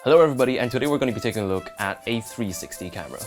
Hello everybody, and today we're going to be taking a look at a 360 camera.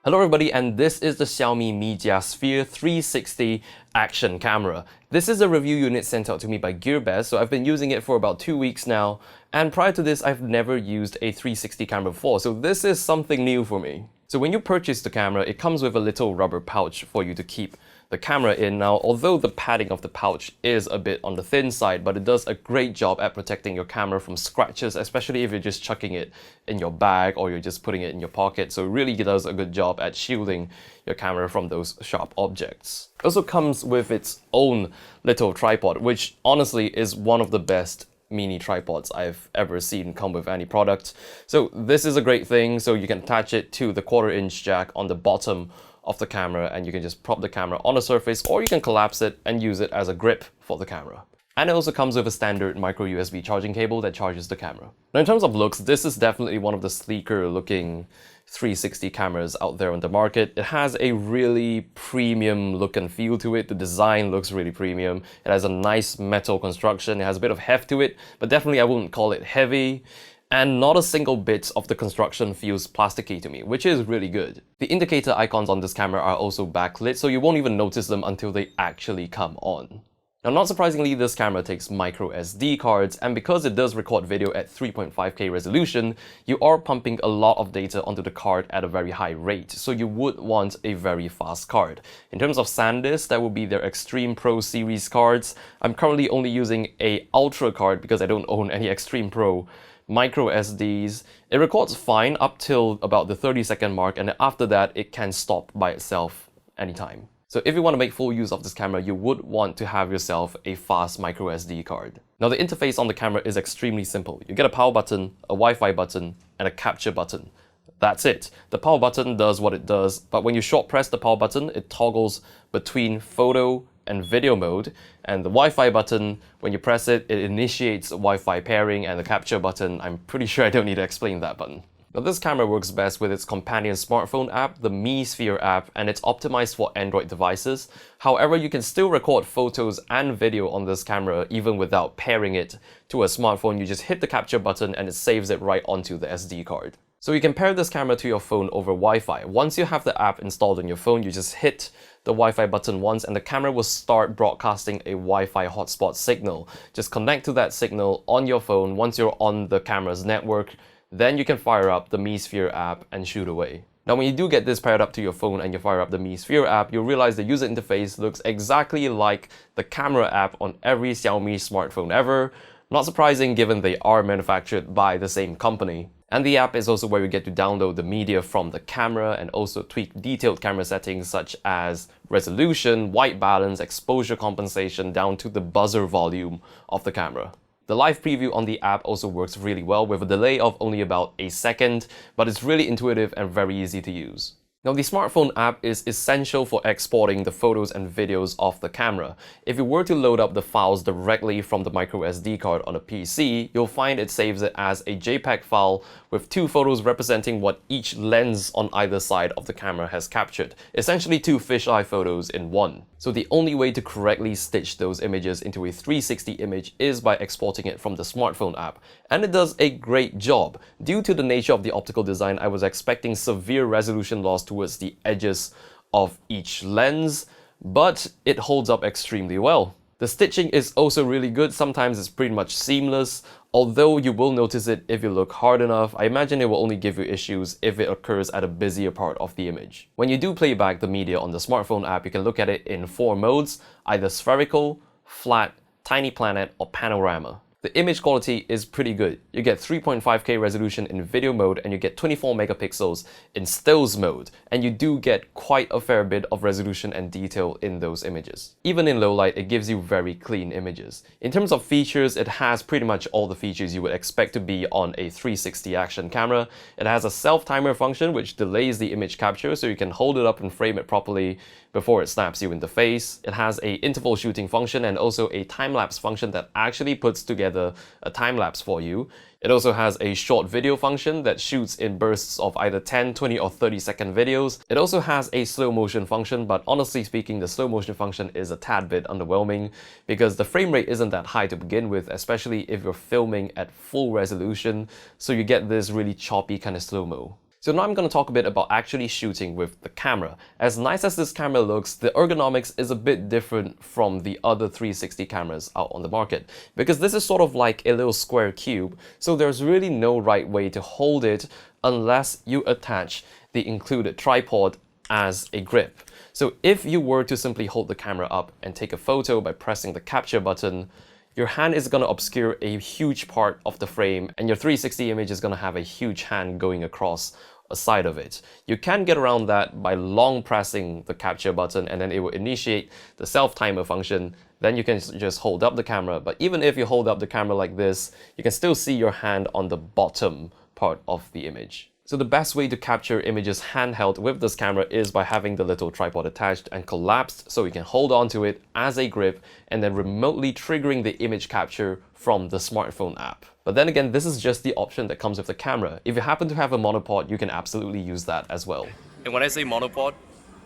Hello everybody, and this is the Xiaomi Mijia Sphere 360 action camera. This is a review unit sent out to me by Gearbest, so I've been using it for about 2 weeks now, and prior to this I've never used a 360 camera before, so this is something new for me. So when you purchase the camera, it comes with a little rubber pouch for you to keep the camera in. Now, although the padding of the pouch is a bit on the thin side, but it does a great job at protecting your camera from scratches, especially if you're just chucking it in your bag or you're just putting it in your pocket. So it really does a good job at shielding your camera from those sharp objects. It also comes with its own little tripod, which honestly is one of the best mini tripods I've ever seen come with any product. So this is a great thing, so you can attach it to the 1/4-inch jack on the bottom of the camera and you can just prop the camera on a surface, or you can collapse it and use it as a grip for the camera. And it also comes with a standard micro USB charging cable that charges the camera. Now in terms of looks, this is definitely one of the sleeker looking 360 cameras out there on the market. It has a really premium look and feel to it. The design looks really premium. It has a nice metal construction. It has a bit of heft to it, but definitely I wouldn't call it heavy. And not a single bit of the construction feels plasticky to me, which is really good. The indicator icons on this camera are also backlit, so you won't even notice them until they actually come on. Now, not surprisingly, this camera takes micro SD cards, and because it does record video at 3.5K resolution, you are pumping a lot of data onto the card at a very high rate, so you would want a very fast card. In terms of SanDisk, that would be their Extreme Pro series cards. I'm currently only using a Ultra card because I don't own any Extreme Pro micro SDs. It records fine up till about the 30-second mark, and after that, it can stop by itself anytime. So if you want to make full use of this camera, you would want to have yourself a fast micro SD card. Now the interface on the camera is extremely simple. You get a power button, a Wi-Fi button, and a capture button. That's it. The power button does what it does, but when you short press the power button, it toggles between photo and video mode, and the Wi-Fi button, when you press it, it initiates Wi-Fi pairing, and the capture button, I'm pretty sure I don't need to explain that button. Now this camera works best with its companion smartphone app, the Mi Sphere app, and it's optimized for Android devices. However, you can still record photos and video on this camera even without pairing it to a smartphone. You just hit the capture button and it saves it right onto the SD card. So you can pair this camera to your phone over Wi-Fi. Once you have the app installed on your phone, you just hit the Wi-Fi button once and the camera will start broadcasting a Wi-Fi hotspot signal. Just connect to that signal on your phone. Once you're on the camera's network, then you can fire up the Mi Sphere app and shoot away. Now when you do get this paired up to your phone and you fire up the Mi Sphere app, you'll realize the user interface looks exactly like the camera app on every Xiaomi smartphone ever. Not surprising given they are manufactured by the same company. And the app is also where you get to download the media from the camera and also tweak detailed camera settings such as resolution, white balance, exposure compensation, down to the buzzer volume of the camera. The live preview on the app also works really well with a delay of only about a second, but it's really intuitive and very easy to use. Now the smartphone app is essential for exporting the photos and videos of the camera. If you were to load up the files directly from the micro SD card on a PC, you'll find it saves it as a JPEG file with 2 photos representing what each lens on either side of the camera has captured. Essentially 2 fisheye photos in one. So the only way to correctly stitch those images into a 360 image is by exporting it from the smartphone app. And it does a great job. Due to the nature of the optical design, I was expecting severe resolution loss towards the edges of each lens, but it holds up extremely well. The stitching is also really good. Sometimes it's pretty much seamless, although you will notice it if you look hard enough. I imagine it will only give you issues if it occurs at a busier part of the image. When you do play back the media on the smartphone app, you can look at it in 4 modes, either spherical, flat, tiny planet, or panorama. The image quality is pretty good. You get 3.5K resolution in video mode and you get 24 megapixels in stills mode, and you do get quite a fair bit of resolution and detail in those images. Even in low light, it gives you very clean images. In terms of features, it has pretty much all the features you would expect to be on a 360 action camera. It has a self-timer function which delays the image capture so you can hold it up and frame it properly before it snaps you in the face. It has a interval shooting function and also a time-lapse function that actually puts together together a time lapse for you. It also has a short video function that shoots in bursts of either 10, 20 or 30-second videos. It also has a slow motion function, but honestly speaking, the slow motion function is a tad bit underwhelming because the frame rate isn't that high to begin with, especially if you're filming at full resolution, so you get this really choppy kind of slow-mo. So now I'm going to talk a bit about actually shooting with the camera. As nice as this camera looks, the ergonomics is a bit different from the other 360 cameras out on the market, because this is sort of like a little square cube, so there's really no right way to hold it unless you attach the included tripod as a grip. So if you were to simply hold the camera up and take a photo by pressing the capture button, your hand is going to obscure a huge part of the frame, and your 360 image is going to have a huge hand going across a side of it. You can get around that by long pressing the capture button, and then it will initiate the self-timer function. Then you can just hold up the camera, but even if you hold up the camera like this, you can still see your hand on the bottom part of the image. So the best way to capture images handheld with this camera is by having the little tripod attached and collapsed so you can hold on to it as a grip and then remotely triggering the image capture from the smartphone app. But then again, this is just the option that comes with the camera. If you happen to have a monopod, you can absolutely use that as well. And when I say monopod,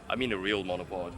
I mean a real monopod.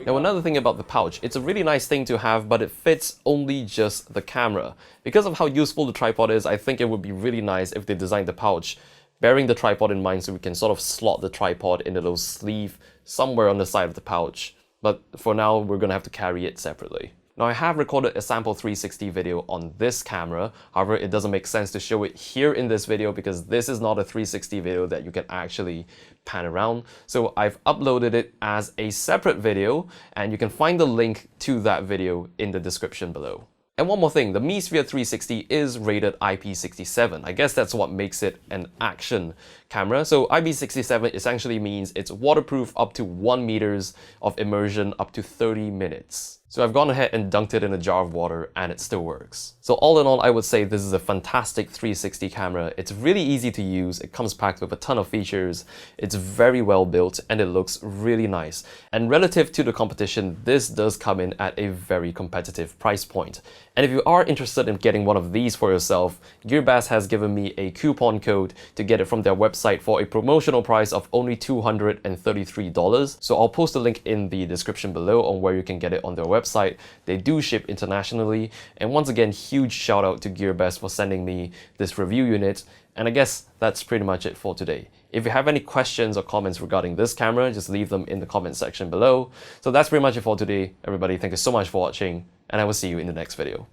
Now another thing about the pouch, it's a really nice thing to have, but it fits only just the camera. Because of how useful the tripod is, I think it would be really nice if they designed the pouch bearing the tripod in mind, so we can sort of slot the tripod in a little sleeve somewhere on the side of the pouch. But for now, we're going to have to carry it separately. Now I have recorded a sample 360 video on this camera, however it doesn't make sense to show it here in this video because this is not a 360 video that you can actually pan around. So I've uploaded it as a separate video, and you can find the link to that video in the description below. And one more thing, the Mi Sphere 360 is rated IP67. I guess that's what makes it an action camera. So IP67 essentially means it's waterproof up to 1 meters of immersion up to 30 minutes. So I've gone ahead and dunked it in a jar of water and it still works. So all in all, I would say this is a fantastic 360 camera. It's really easy to use, it comes packed with a ton of features, it's very well built, and it looks really nice. And relative to the competition, this does come in at a very competitive price point. And if you are interested in getting one of these for yourself, Gearbest has given me a coupon code to get it from their website for a promotional price of only $233. So I'll post a link in the description below on where you can get it on their website. They do ship internationally. And once again, huge shout out to Gearbest for sending me this review unit. And I guess that's pretty much it for today. If you have any questions or comments regarding this camera, just leave them in the comment section below. So that's pretty much it for today. Everybody, thank you so much for watching, and I will see you in the next video.